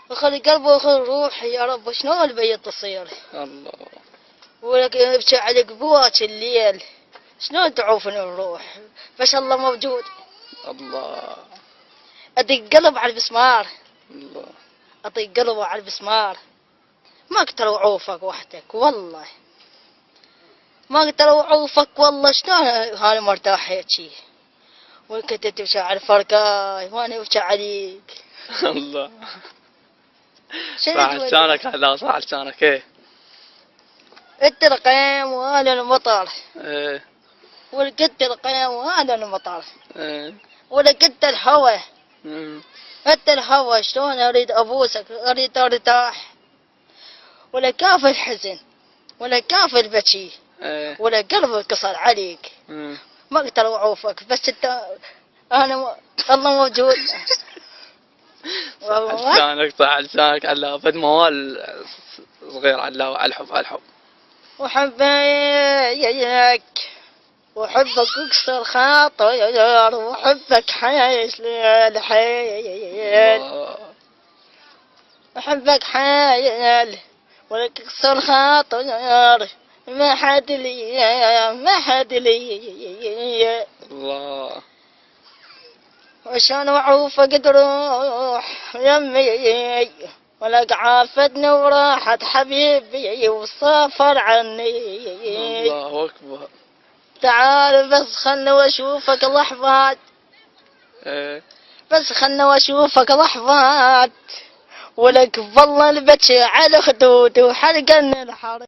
وخلي قلبي وخلي روحي يا رب، شلون بيت تصير؟ الله. ولك ابكي على قبوات الليل، شلون تعوفني الروح؟ بس الله موجود. الله. ادق قلب على البسمار، الله. اطيق قلبه على البسمار، ما اقدر اوعوفك وحدك والله، ما اقدر اوعوفك والله. شلون انا مرتاح هيجي وكنت تمشي على الفرقاي وانا ابكي عليك. الله. شنو صح تقول؟ لسانك هلا، صح لسانك. ايه انت القيم وانا المطر، ايه ولقيت القيم وانا المطر، ايه. ولقيت الهوى. مم. انت الهوى شلون اريد ابوسك، اريد ارتاح، ولا كاف الحزن ولا كاف البكي، ايه. ولا قلبي انكسر عليك. مم. ما اقدر اوعوفك بس انت، الله موجود. صح والله لسانك، صح لسانك هلا. فد موال صغير على الحب، على الحب. وحبك وحبك اكسر خاطر، وحبك حيش للحيل، الله. وحبك حيل ولك اكسر خاطر، ما حد لي ما حد لي. الله. وشان وعوفك تروح يمي، ولك عافتني وراحت حبيبي وسافر عني. الله اكبر. تعال بس خلني واشوفك لحظات، ايه. بس خلني واشوفك لحظات، ولك والله البكي على خدودي وحرقني الحر.